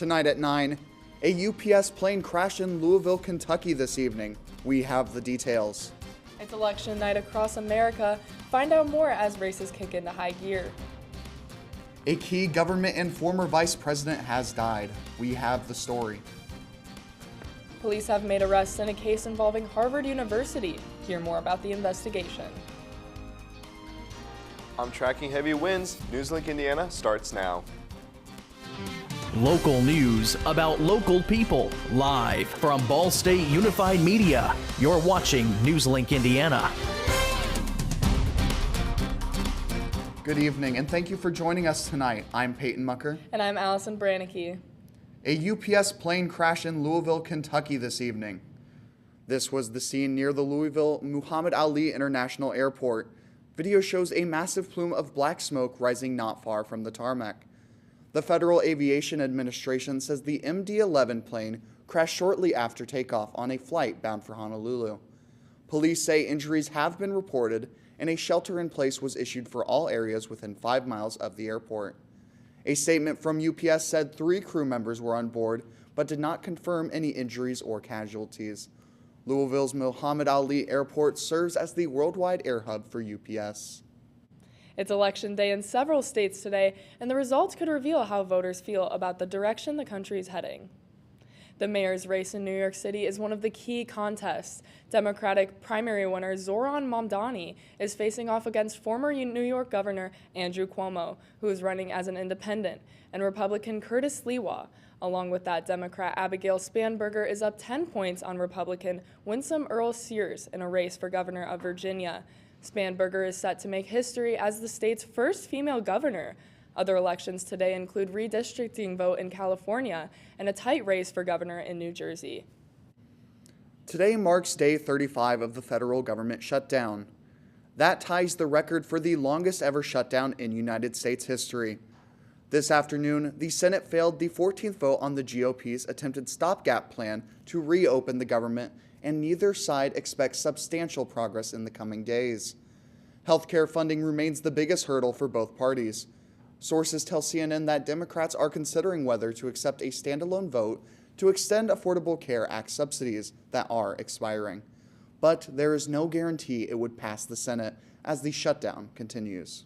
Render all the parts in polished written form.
Tonight at 9, a UPS plane crashed in Louisville, Kentucky this evening. We have the details. It's election night across America. Find out more as races kick into high gear. A key government and former vice president has died. We have the story. Police have made arrests in a case involving Harvard University. Hear more about the investigation. I'm tracking heavy winds. NewsLink Indiana starts now. Local news about local people, live from Ball State Unified Media. You're watching NewsLink Indiana. Good evening, and thank you for joining us tonight. I'm Peyton Mucker. And I'm Allison Branicki. A UPS plane crashed in Louisville, Kentucky this evening. This was the scene near the Louisville Muhammad Ali International Airport. Video shows a massive plume of black smoke rising not far from the tarmac. The Federal Aviation Administration says the MD-11 plane crashed shortly after takeoff on a flight bound for Honolulu. Police say injuries have been reported and a shelter-in-place was issued for all areas within 5 miles of the airport. A statement from UPS said 3 crew members were on board, but did not confirm any injuries or casualties. Louisville's Muhammad Ali Airport serves as the worldwide air hub for UPS. It's election day in several states today, and the results could reveal how voters feel about the direction the country is heading. The mayor's race in New York City is one of the key contests. Democratic primary winner Zohran Mamdani is facing off against former New York Governor Andrew Cuomo, who is running as an independent, and Republican Curtis Sliwa. Along with that, Democrat Abigail Spanberger is up 10 points on Republican Winsome Earl Sears in a race for governor of Virginia. Spanberger is set to make history as the state's first female governor. Other elections today include redistricting vote in California and a tight race for governor in New Jersey. Today marks day 35 of the federal government shutdown. That ties the record for the longest ever shutdown in United States history. This afternoon, the Senate failed the 14th vote on the GOP's attempted stopgap plan to reopen the government, and neither side expects substantial progress in the coming days. Healthcare funding remains the biggest hurdle for both parties. Sources tell CNN that Democrats are considering whether to accept a standalone vote to extend Affordable Care Act subsidies that are expiring. But there is no guarantee it would pass the Senate as the shutdown continues.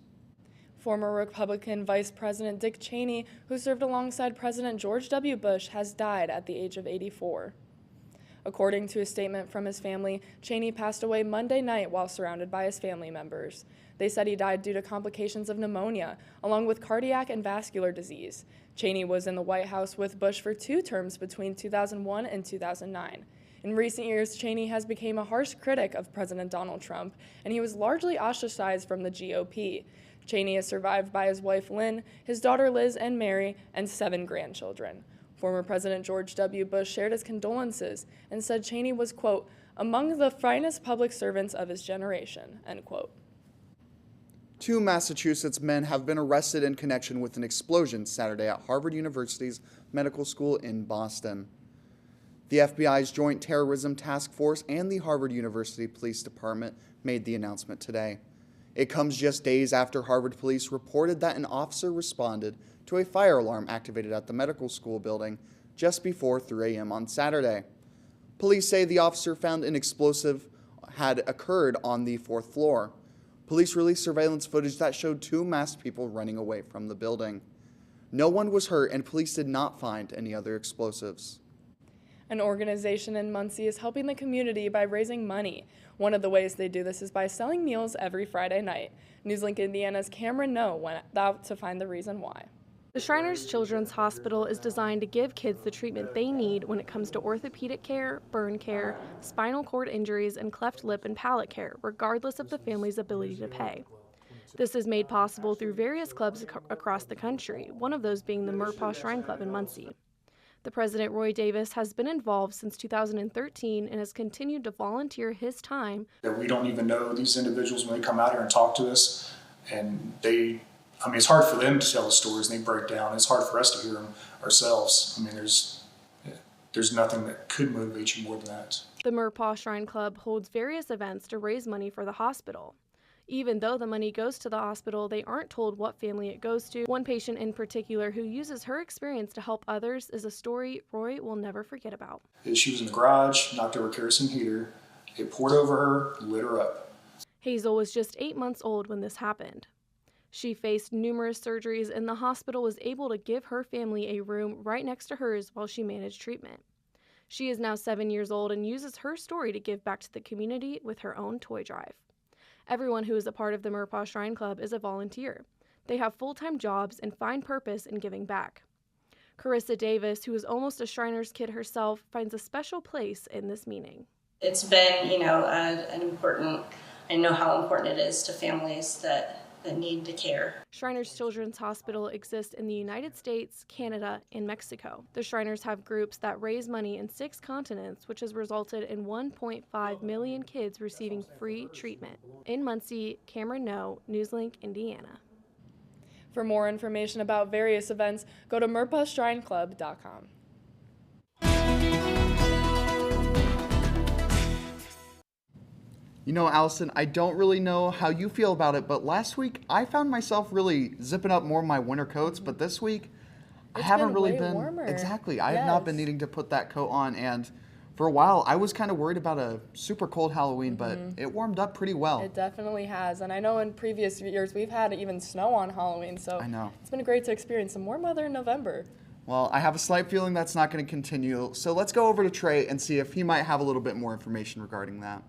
Former Republican Vice President Dick Cheney, who served alongside President George W. Bush, has died at the age of 84. According to a statement from his family, Cheney passed away Monday night while surrounded by his family members. They said he died due to complications of pneumonia, along with cardiac and vascular disease. Cheney was in the White House with Bush for 2 terms between 2001 and 2009. In recent years, Cheney has become a harsh critic of President Donald Trump, and he was largely ostracized from the GOP. Cheney is survived by his wife Lynn, his daughter Liz and Mary, and 7 grandchildren. Former President George W. Bush shared his condolences and said Cheney was, quote, among the finest public servants of his generation, end quote. 2 Massachusetts men have been arrested in connection with an explosion Saturday at Harvard University's medical school in Boston. The FBI's Joint Terrorism Task Force and the Harvard University Police Department made the announcement today. It comes just days after Harvard police reported that an officer responded to a fire alarm activated at the medical school building just before 3 a.m. on Saturday. Police say the officer found an explosive had occurred on the 4th floor. Police released surveillance footage that showed 2 masked people running away from the building. No one was hurt, and police did not find any other explosives. An organization in Muncie is helping the community by raising money. One of the ways they do this is by selling meals every Friday night. NewsLink Indiana's Cameron No went out to find the reason why. The Shriners Children's Hospital is designed to give kids the treatment they need when it comes to orthopedic care, burn care, spinal cord injuries, and cleft lip and palate care, regardless of the family's ability to pay. This is made possible through various clubs across the country, one of those being the Murpaugh Shrine Club in Muncie. The president, Roy Davis, has been involved since 2013 and has continued to volunteer his time. We don't even know these individuals when they come out here and talk to us, and it's hard for them to tell the stories and they break down. It's hard for us to hear them ourselves. There's nothing that could motivate you more than that. The Murpaugh Shrine Club holds various events to raise money for the hospital. Even though the money goes to the hospital, they aren't told what family it goes to. One patient in particular who uses her experience to help others is a story Roy will never forget about. She was in the garage, knocked over a kerosene heater. It poured over her, lit her up. Hazel was just 8 months old when this happened. She faced numerous surgeries, and the hospital was able to give her family a room right next to hers while she managed treatment. She is now 7 years old and uses her story to give back to the community with her own toy drive. Everyone who is a part of the Murpaw Shrine Club is a volunteer. They have full-time jobs and find purpose in giving back. Carissa Davis, who is almost a Shriners kid herself, finds a special place in this meaning. It's been, an important, I know how important it is to families that need the care. Shriners Children's Hospital exists in the United States, Canada, and Mexico. The Shriners have groups that raise money in 6 continents, which has resulted in 1.5 million kids receiving free treatment. In Muncie, Cameron No, NewsLink, Indiana. For more information about various events, go to murpawshrineclub.com. You know, Allison, I don't really know how you feel about it, but last week I found myself really zipping up more of my winter coats, but this week I haven't been really way been. warmer. Exactly. I have not been needing to put that coat on, and for a while I was kind of worried about a super cold Halloween, but it warmed up pretty well. It definitely has, and I know in previous years we've had even snow on Halloween, so I know. It's been great to experience some warm weather in November. Well, I have a slight feeling that's not going to continue, so let's go over to Trey and see if he might have a little bit more information regarding that.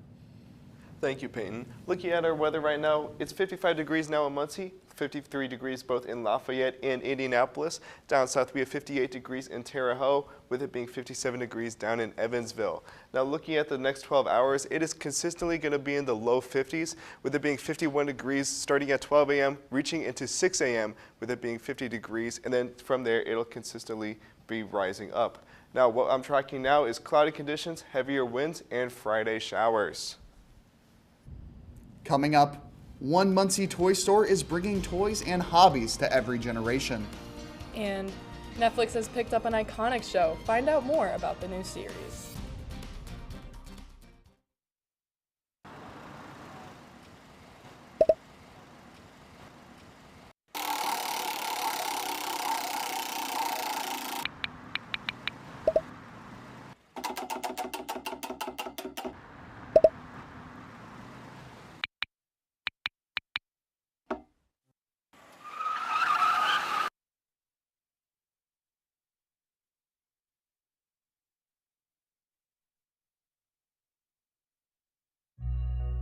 Thank you, Peyton. Looking at our weather right now, it's 55 degrees now in Muncie, 53 degrees both in Lafayette and Indianapolis. Down south, we have 58 degrees in Terre Haute, with it being 57 degrees down in Evansville. Now, looking at the next 12 hours, it is consistently going to be in the low 50s, with it being 51 degrees starting at 12 a.m., reaching into 6 a.m., with it being 50 degrees, and then from there, it'll consistently be rising up. Now, what I'm tracking now is cloudy conditions, heavier winds, and Friday showers. Coming up, one Muncie toy store is bringing toys and hobbies to every generation. And Netflix has picked up an iconic show. Find out more about the new series.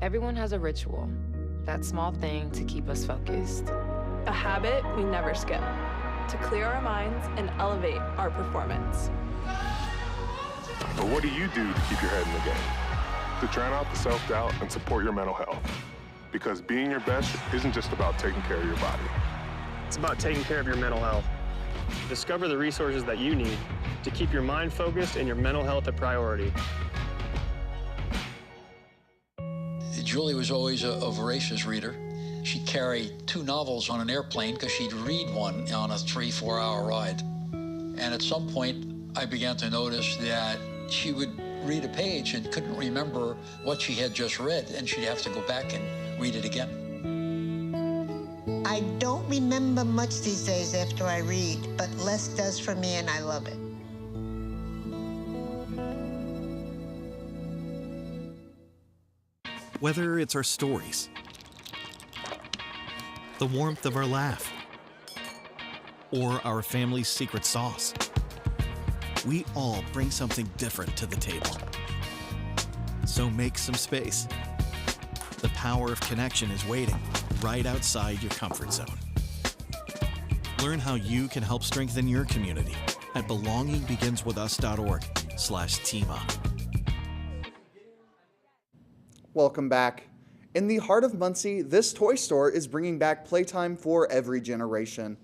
Everyone has a ritual, that small thing to keep us focused. A habit we never skip, to clear our minds and elevate our performance. But what do you do to keep your head in the game? To drown out the self-doubt and support your mental health. Because being your best isn't just about taking care of your body. It's about taking care of your mental health. Discover the resources that you need to keep your mind focused and your mental health a priority. Julie was always a voracious reader. She carried 2 novels on an airplane because she'd read one on a 3-4 hour ride. And at some point, I began to notice that she would read a page and couldn't remember what she had just read, and she'd have to go back and read it again. I don't remember much these days after I read, but less does for me, and I love it. Whether it's our stories, the warmth of our laugh, or our family's secret sauce, we all bring something different to the table. So make some space. The power of connection is waiting right outside your comfort zone. Learn how you can help strengthen your community at belongingbeginswithus.org/teamup. Welcome back. In the heart of Muncie, this toy store is bringing back playtime for every generation.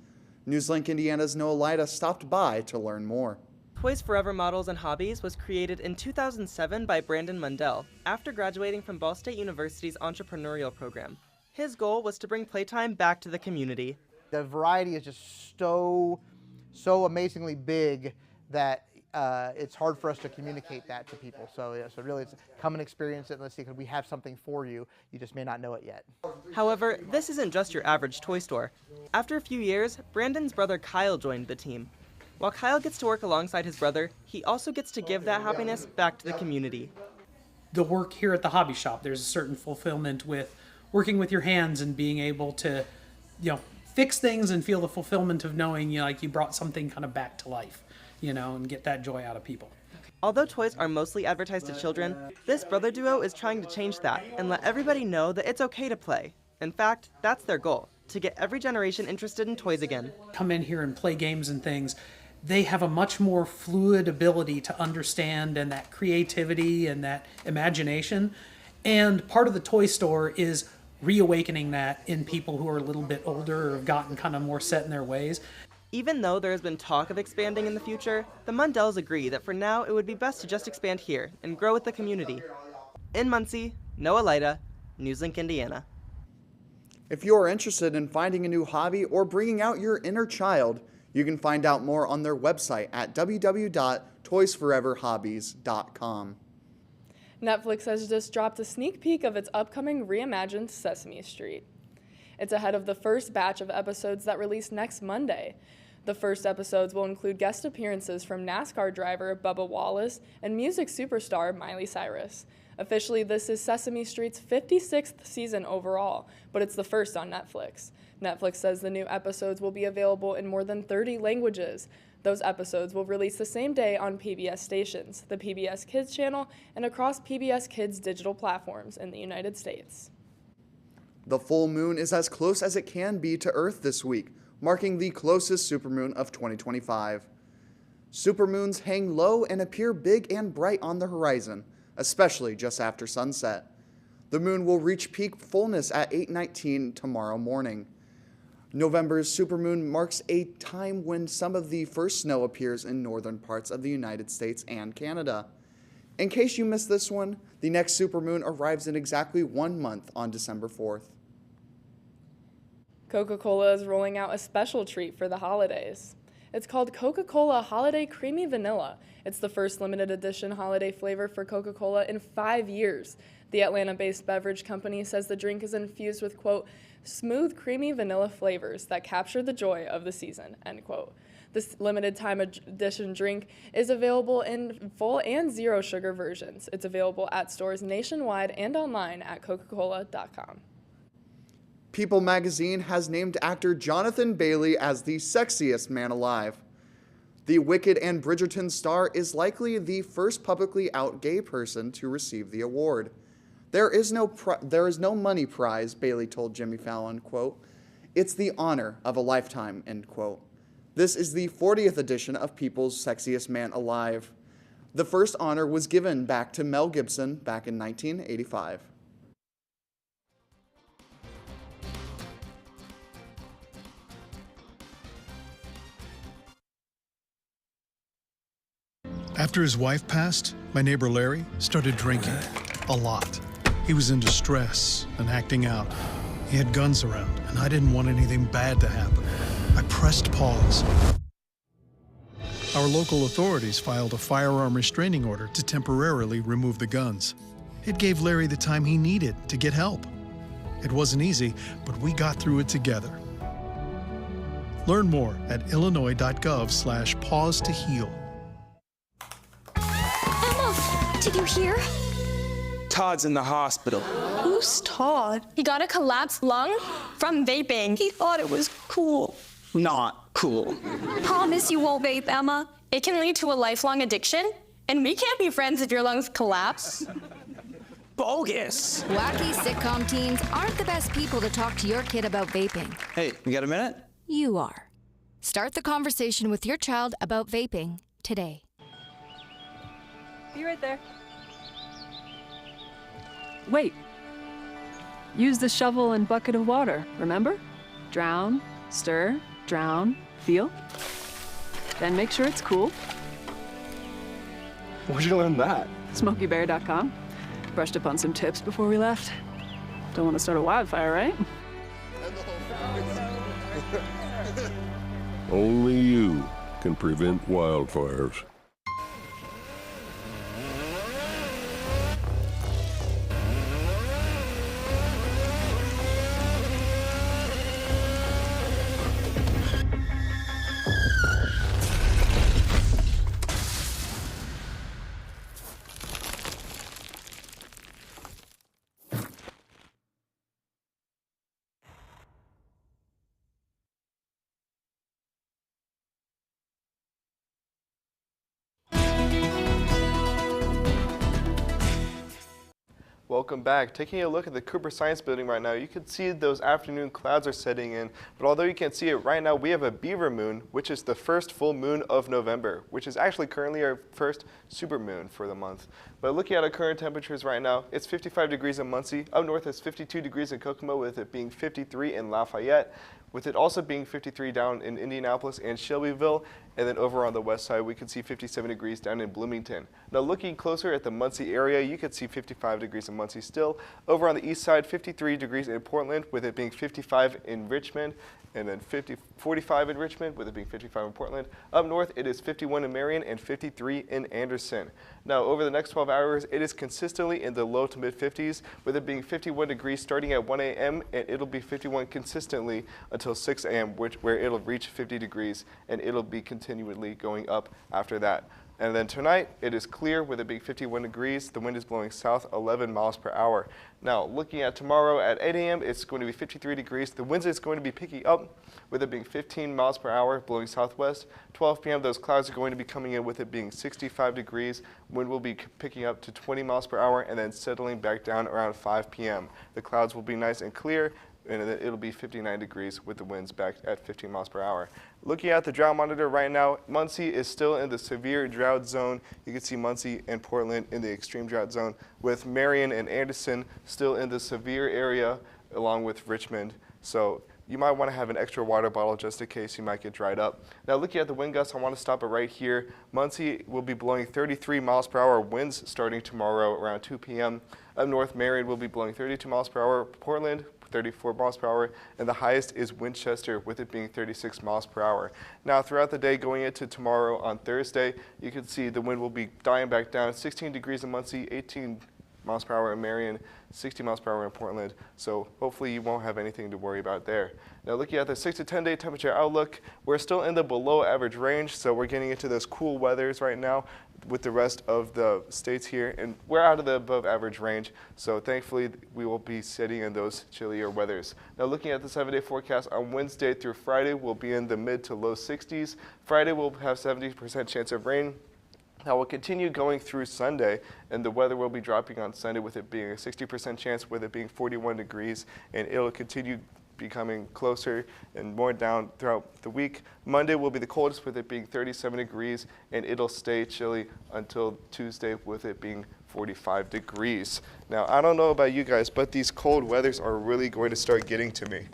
NewsLink Indiana's Noah Lida stopped by to learn more. Toys Forever Models and Hobbies was created in 2007 by Brandon Mundell after graduating from Ball State University's entrepreneurial program. His goal was to bring playtime back to the community. The variety is just so amazingly big that it's hard for us to communicate that to people. So, yeah, so really, it's come and experience it and let's see, because we have something for you. You just may not know it yet. However, this isn't just your average toy store. After a few years, Brandon's brother Kyle joined the team. While Kyle gets to work alongside his brother, he also gets to give that happiness back to the community. The work here at the hobby shop, there's a certain fulfillment with working with your hands and being able to, fix things and feel the fulfillment of knowing, like you brought something kind of back to life, and get that joy out of people. Although toys are mostly advertised to children, this brother duo is trying to change that and let everybody know that it's okay to play. In fact, that's their goal, to get every generation interested in toys again. Come in here and play games and things. They have a much more fluid ability to understand and that creativity and that imagination. And part of the toy store is reawakening that in people who are a little bit older or have gotten kind of more set in their ways. Even though there has been talk of expanding in the future, the Mundells agree that for now it would be best to just expand here and grow with the community. In Muncie, Noah Lyda, NewsLink, Indiana. If you're interested in finding a new hobby or bringing out your inner child, you can find out more on their website at www.toysforeverhobbies.com. Netflix has just dropped a sneak peek of its upcoming reimagined Sesame Street. It's ahead of the first batch of episodes that release next Monday. The first episodes will include guest appearances from NASCAR driver Bubba Wallace and music superstar Miley Cyrus. Officially, this is Sesame Street's 56th season overall, but it's the first on Netflix. Netflix says the new episodes will be available in more than 30 languages. Those episodes will release the same day on PBS stations, the PBS Kids channel, and across PBS Kids digital platforms in the United States. The full moon is as close as it can be to Earth this week, marking the closest supermoon of 2025. Supermoons hang low and appear big and bright on the horizon, especially just after sunset. The moon will reach peak fullness at 8:19 tomorrow morning. November's supermoon marks a time when some of the first snow appears in northern parts of the United States and Canada. In case you missed this one, the next supermoon arrives in exactly 1 month on December 4th. Coca-Cola is rolling out a special treat for the holidays. It's called Coca-Cola Holiday Creamy Vanilla. It's the first limited edition holiday flavor for Coca-Cola in 5 years. The Atlanta-based beverage company says the drink is infused with, quote, smooth, creamy vanilla flavors that capture the joy of the season, end quote. This limited time edition drink is available in full and zero sugar versions. It's available at stores nationwide and online at coca-cola.com. People magazine has named actor Jonathan Bailey as the sexiest man alive. The Wicked and Bridgerton star is likely the first publicly out gay person to receive the award. There is no money prize, Bailey told Jimmy Fallon, quote, it's the honor of a lifetime, end quote. This is the 40th edition of People's Sexiest Man Alive. The first honor was given back to Mel Gibson back in 1985. After his wife passed, my neighbor Larry started drinking a lot. He was in distress and acting out. He had guns around, and I didn't want anything bad to happen. I pressed pause. Our local authorities filed a firearm restraining order to temporarily remove the guns. It gave Larry the time he needed to get help. It wasn't easy, but we got through it together. Learn more at illinois.gov/pause to heal. Emma, did you hear? Todd's in the hospital. Who's Todd? He got a collapsed lung from vaping. He thought it was cool. Not cool. Promise you won't vape, Emma. It can lead to a lifelong addiction, and we can't be friends if your lungs collapse. Bogus. Wacky sitcom teens aren't the best people to talk to your kid about vaping. Hey, you got a minute? You are. Start the conversation with your child about vaping today. Be right there. Wait. Use the shovel and bucket of water, remember? Drown, stir, drown, feel. Then make sure it's cool. Where'd you learn that? SmokeyBear.com. Brushed up on some tips before we left. Don't want to start a wildfire, right? Only you can prevent wildfires. Welcome back. Taking a look at the Cooper Science Building right now, you can see those afternoon clouds are setting in, but although you can't see it right now, we have a beaver moon, which is the first full moon of November, which is actually currently our first supermoon for the month. But looking at our current temperatures right now, it's 55 degrees in Muncie. Up north, it's 52 degrees in Kokomo, with it being 53 in Lafayette, with it also being 53 down in Indianapolis and Shelbyville. And then over on the west side, we can see 57 degrees down in Bloomington. Now looking closer at the Muncie area, you can see 55 degrees in Muncie still. Over on the east side, 53 degrees in Portland, with it being 55 in Richmond, and then 45 in Richmond, with it being 55 in Portland. Up north, it is 51 in Marion and 53 in Anderson. Now, over the next 12 hours, it is consistently in the low to mid 50s, with it being 51 degrees starting at 1 a.m., and it'll be 51 consistently until 6 a.m., where it'll reach 50 degrees, and it'll be continually going up after that. And then tonight, it is clear with it being 51 degrees. The wind is blowing south 11 miles per hour. Now, looking at tomorrow at 8 a.m., it's going to be 53 degrees. The wind is going to be picking up with it being 15 miles per hour, blowing southwest. 12 p.m., those clouds are going to be coming in with it being 65 degrees. Wind will be picking up to 20 miles per hour and then settling back down around 5 p.m. The clouds will be nice and clear, and it'll be 59 degrees with the winds back at 15 miles per hour. Looking at the drought monitor right now, Muncie is still in the severe drought zone. You can see Muncie and Portland in the extreme drought zone, with Marion and Anderson still in the severe area, along with Richmond. So you might want to have an extra water bottle just in case you might get dried up. Now looking at the wind gusts, I want to stop it right here. Muncie will be blowing 33 miles per hour winds starting tomorrow around 2 p.m. Up north, Marion will be blowing 32 miles per hour. Portland, 34 miles per hour, and the highest is Winchester, with it being 36 miles per hour. Now throughout the day going into tomorrow on Thursday, you can see the wind will be dying back down. 16 degrees in Muncie, 18 miles per hour in Marion, 60 miles per hour in Portland. So hopefully you won't have anything to worry about there. Now looking at the 6 to 10 day temperature outlook, we're still in the below average range, so we're getting into those cool weathers right now with the rest of the states here, and we're out of the above average range, so thankfully we will be sitting in those chillier weathers. Now looking at the 7-day forecast, on Wednesday through Friday we'll be in the mid to low 60s. Friday we'll have 70% chance of rain. That will continue going through Sunday, and the weather will be dropping on Sunday with it being a 60% chance, with it being 41 degrees, and it'll continue becoming closer and more down throughout the week. Monday will be the coldest, with it being 37 degrees, and it'll stay chilly until Tuesday with it being 45 degrees. Now, I don't know about you guys, but these cold weathers are really going to start getting to me.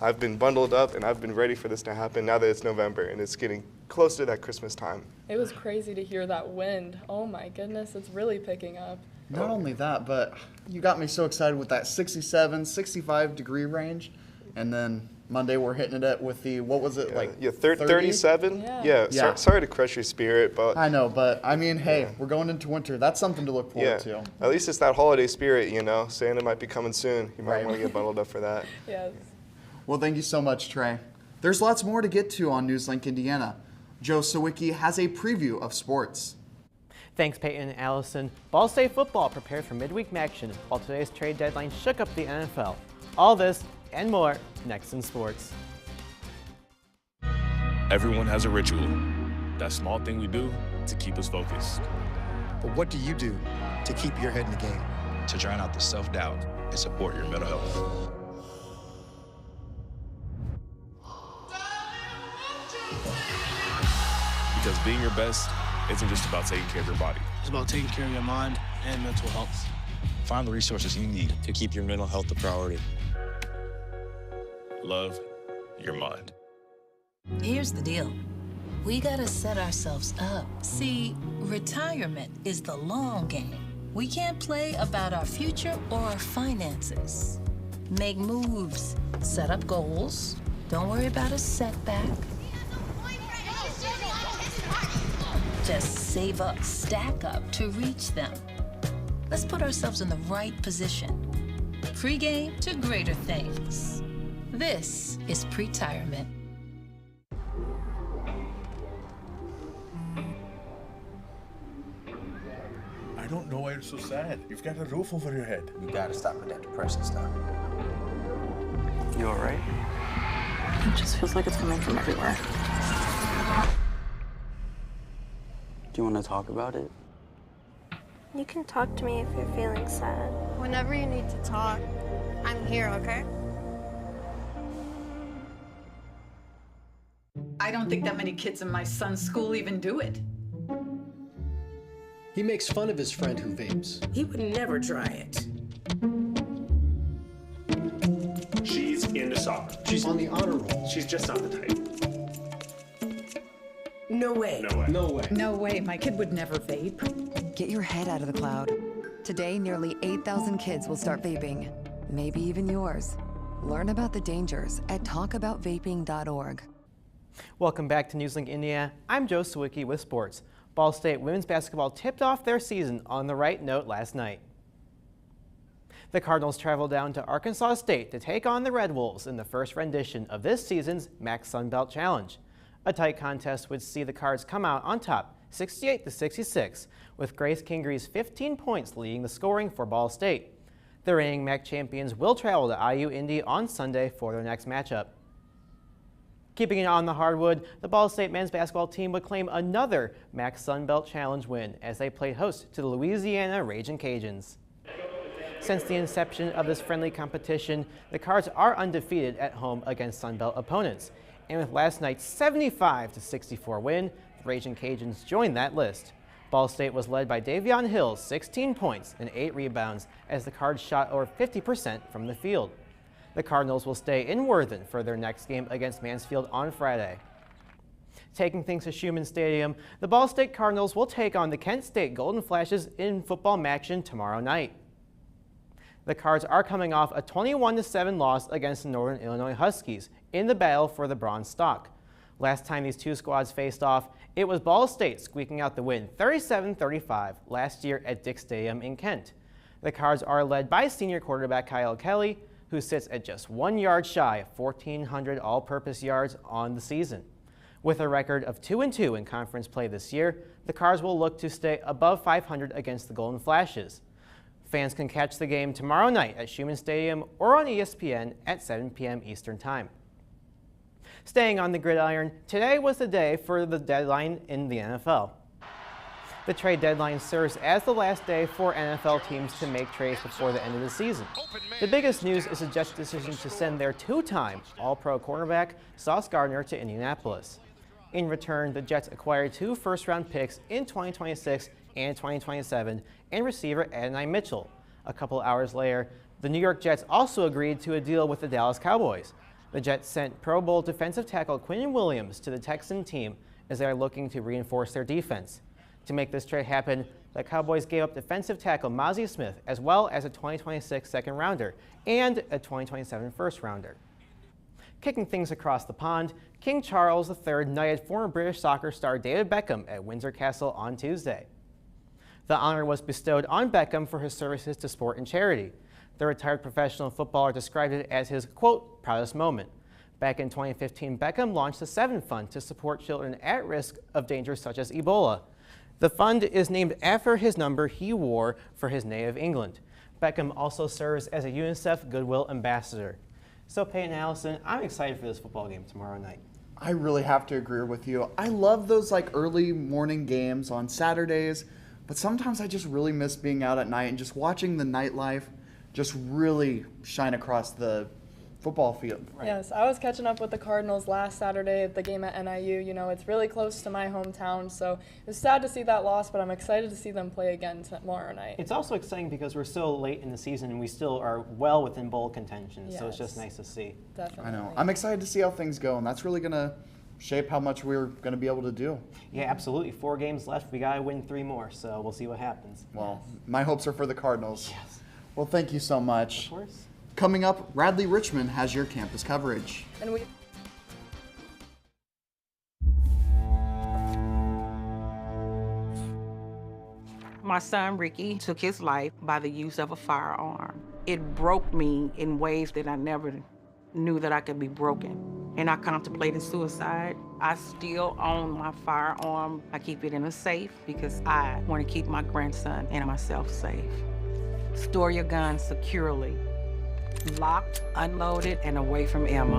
I've been bundled up and I've been ready for this to happen now that it's November and it's getting close to that Christmas time. It was crazy to hear that wind. Oh my goodness, it's really picking up. Not only that, but you got me so excited with that 67, 65 degree range. And then Monday we're hitting it with the, what was it, like 37? Yeah. Sorry to crush your spirit, but I know, but I mean, hey, we're going into winter. That's something to look forward to. At least it's that holiday spirit, you know. Santa might be coming soon. You might want to get bundled up for that. Yes. Well, thank you so much, Trey. There's lots more to get to on NewsLink Indiana. Joe Sawicki has a preview of sports. Thanks, Peyton and Allison. Ball State football prepares for midweek action, while today's trade deadline shook up the NFL. All this and more next in sports. Everyone has a ritual, that small thing we do to keep us focused. But what do you do to keep your head in the game? To drown out the self-doubt and support your mental health. Because being your best isn't just about taking care of your body. It's about taking care of your mind and mental health. Find the resources you need to keep your mental health a priority. Love your mind. Here's the deal. We gotta set ourselves up. See, retirement is the long game. We can't play about our future or our finances. Make moves, set up goals. Don't worry about a setback. Just save up, stack up to reach them. Let's put ourselves in the right position. Pre-game to greater things. This is pre-tirement. I don't know why you're so sad. You've got a roof over your head. You gotta stop with that depressing stuff. You all right? It just feels like it's coming from everywhere. Do you want to talk about it? You can talk to me if you're feeling sad. Whenever you need to talk, I'm here, okay? I don't think that many kids in my son's school even do it. He makes fun of his friend who vapes. He would never try it. She's into soccer. She's on the honor roll. She's just not the type. No way. No way. No way. No way, my kid would never vape. Get your head out of the cloud. Today, nearly 8,000 kids will start vaping. Maybe even yours. Learn about the dangers at talkaboutvaping.org. Welcome back to NewsLink India. I'm Joe Sawicki with sports. Ball State women's basketball tipped off their season on the right note last night. The Cardinals traveled down to Arkansas State to take on the Red Wolves in the first rendition of this season's MAC Sun Belt Challenge. A tight contest would see the Cards come out on top, 68-66, with Grace Kingree's 15 points leading the scoring for Ball State. The reigning MAC champions will travel to IU Indy on Sunday for their next matchup. Keeping it on the hardwood, the Ball State men's basketball team would claim another MAC Sun Belt Challenge win as they played host to the Louisiana Ragin' Cajuns. Since the inception of this friendly competition, the Cards are undefeated at home against Sun Belt opponents. And with last night's 75-64 win, the Ragin' Cajuns joined that list. Ball State was led by Davion Hill's 16 points and 8 rebounds as the Cards shot over 50% from the field. The Cardinals will stay in Worthen for their next game against Mansfield on Friday. Taking things to Schumann Stadium, the Ball State Cardinals will take on the Kent State Golden Flashes in football action tomorrow night. The Cards are coming off a 21-7 loss against the Northern Illinois Huskies in the battle for the Bronze Stalk. Last time these two squads faced off, it was Ball State squeaking out the win 37-35 last year at Dick Stadium in Kent. The Cards are led by senior quarterback Kyle Kelly, who sits at just 1 yard shy of 1,400 all-purpose yards on the season. With a record of 2-2 in conference play this year, the Cards will look to stay above 500 against the Golden Flashes. Fans can catch the game tomorrow night at Schumann Stadium or on ESPN at 7 p.m. Eastern Time. Staying on the gridiron, today was the day for the deadline in the NFL. The trade deadline serves as the last day for NFL teams to make trades before the end of the season. The biggest news is the Jets' decision to send their two-time All-Pro cornerback, Sauce Gardner, to Indianapolis. In return, the Jets acquired 2 first-round picks in 2026 and 2027 and receiver Adonai Mitchell. A couple hours later, the New York Jets also agreed to a deal with the Dallas Cowboys. The Jets sent Pro Bowl defensive tackle Quinnen Williams to the Texan team as they are looking to reinforce their defense. To make this trade happen, the Cowboys gave up defensive tackle Mazi Smith as well as a 2026 second-rounder and a 2027 first-rounder. Kicking things across the pond, King Charles III knighted former British soccer star David Beckham at Windsor Castle on Tuesday. The honor was bestowed on Beckham for his services to sport and charity. The retired professional footballer described it as his, quote, proudest moment. Back in 2015, Beckham launched the Seven Fund to support children at risk of dangers such as Ebola. The fund is named after his number he wore for his native England. Beckham also serves as a UNICEF Goodwill Ambassador. So Peyton and Allison, I'm excited for this football game tomorrow night. I really have to agree with you. I love those early morning games on Saturdays, but sometimes I just really miss being out at night and just watching the nightlife just really shine across the football field. Right. Yes, I was catching up with the Cardinals last Saturday at the game at NIU. You know, it's really close to my hometown, so it's sad to see that loss, but I'm excited to see them play again tomorrow night. It's also exciting because we're so late in the season and we still are well within bowl contention, yes. So it's just nice to see. Definitely. I know. I'm excited to see how things go, and that's really going to shape how much we're going to be able to do. Yeah, absolutely. 4 games left. We got to win 3 more, so we'll see what happens. Well, my hopes are for the Cardinals. Yes. Well, thank you so much. Of course. Coming up, Radley Richmond has your campus coverage. And we My son, Ricky, took his life by the use of a firearm. It broke me in ways that I never knew that I could be broken. And I contemplated suicide. I still own my firearm. I keep it in a safe because I want to keep my grandson and myself safe. Store your gun securely, locked, unloaded, and away from ammo.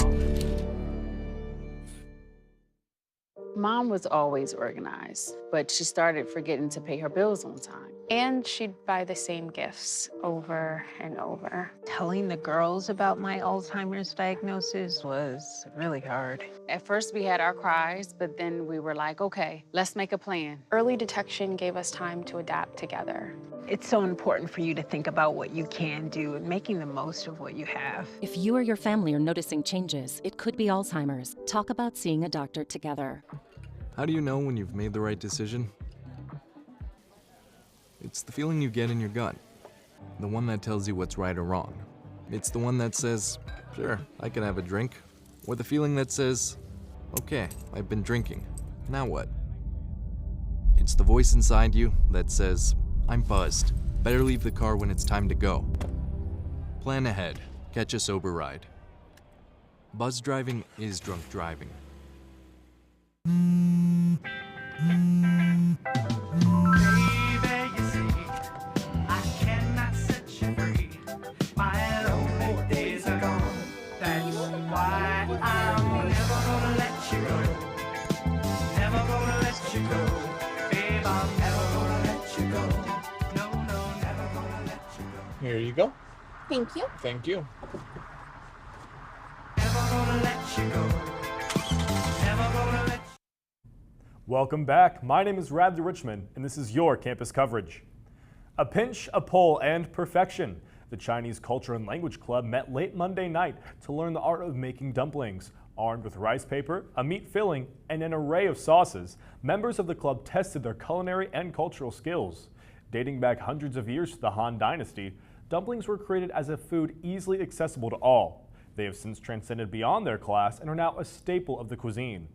Mom was always organized, but she started forgetting to pay her bills on time. And she'd buy the same gifts over and over. Telling the girls about my Alzheimer's diagnosis was really hard. At first we had our cries, but then we were like, okay, let's make a plan. Early detection gave us time to adapt together. It's so important for you to think about what you can do and making the most of what you have. If you or your family are noticing changes, it could be Alzheimer's. Talk about seeing a doctor together. How do you know when you've made the right decision? It's the feeling you get in your gut. The one that tells you what's right or wrong. It's the one that says, sure, I can have a drink. Or the feeling that says, okay, I've been drinking. Now what? It's the voice inside you that says, I'm buzzed. Better leave the car when it's time to go. Plan ahead. Catch a sober ride. Buzz driving is drunk driving. Here you go. Thank you. Thank you. Welcome back. My name is Radley Richmond, and this is your campus coverage. A pinch, a pull, and perfection. The Chinese Culture and Language Club met late Monday night to learn the art of making dumplings. Armed with rice paper, a meat filling, and an array of sauces, members of the club tested their culinary and cultural skills. Dating back hundreds of years to the Han Dynasty, dumplings were created as a food easily accessible to all. They have since transcended beyond their class and are now a staple of the cuisine.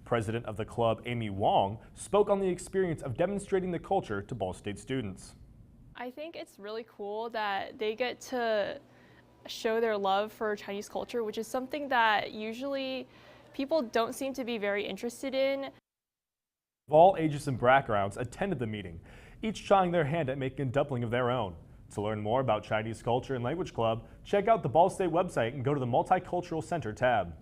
President of the club, Amy Wong, spoke on the experience of demonstrating the culture to Ball State students. I think it's really cool that they get to show their love for Chinese culture, which is something that usually people don't seem to be very interested in. Of all ages and backgrounds attended the meeting, each trying their hand at making a dumpling of their own. To learn more about Chinese Culture and Language Club, check out the Ball State website and go to the Multicultural Center tab.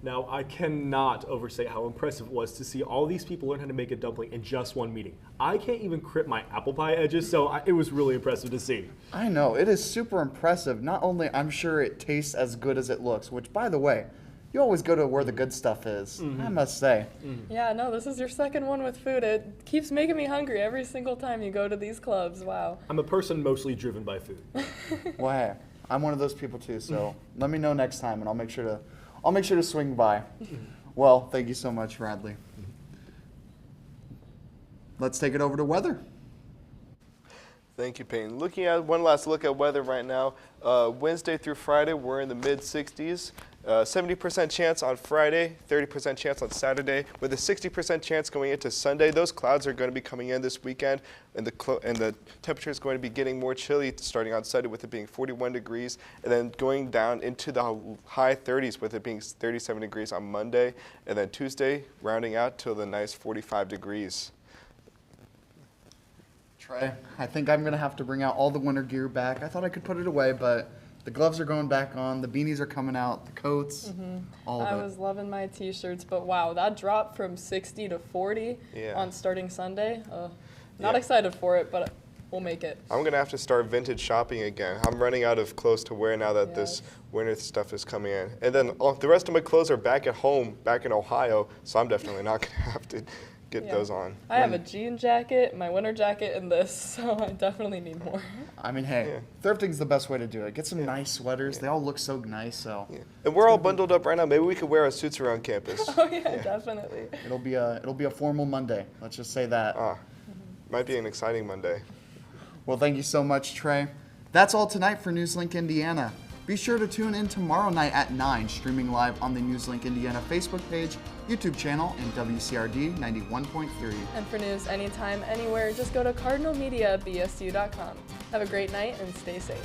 Now, I cannot overstate how impressive it was to see all these people learn how to make a dumpling in just one meeting. I can't even crimp my apple pie edges, so it was really impressive to see. I know, it is super impressive. Not only I'm sure it tastes as good as it looks, which, by the way, you always go to where the good stuff is, I must say. Yeah, no, this is your second one with food. It keeps making me hungry every single time you go to these clubs. Wow. I'm a person mostly driven by food. Well, hey, I'm one of those people too, so let me know next time and I'll make sure to swing by. Well, thank you so much, Radley. Let's take it over to weather. Thank you, Peyton. Looking at one last look at weather right now. Wednesday through Friday, we're in the mid-60s. 70% chance on Friday, 30% chance on Saturday, with a 60% chance going into Sunday. Those clouds are going to be coming in this weekend, and the temperature is going to be getting more chilly starting on Sunday with it being 41 degrees, and then going down into the high 30s with it being 37 degrees on Monday, and then Tuesday rounding out to the nice 45 degrees. Trey, I think I'm going to have to bring out all the winter gear back. I thought I could put it away, but the gloves are going back on, the beanies are coming out, the coats, all of it. I was loving my t-shirts, but wow, that drop from 60 to 40 on starting Sunday. Not excited for it, but we'll make it. I'm going to have to start vintage shopping again. I'm running out of clothes to wear now that this winter stuff is coming in. And then the rest of my clothes are back at home, back in Ohio, so I'm definitely not going to have to get those on. I have a jean jacket, my winter jacket, and this, so I definitely need more. I mean, hey, thrifting's the best way to do it. Get some nice sweaters. They all look so nice, so. And we're all bundled up right now. Maybe we could wear our suits around campus. Oh yeah, definitely. It'll be a formal Monday. Let's just say that. Might be an exciting Monday. Well, thank you so much, Trey. That's all tonight for NewsLink Indiana. Be sure to tune in tomorrow night at 9, streaming live on the NewsLink Indiana Facebook page, YouTube channel, and WCRD 91.3. And for news anytime, anywhere, just go to cardinalmediabsu.com. Have a great night and stay safe.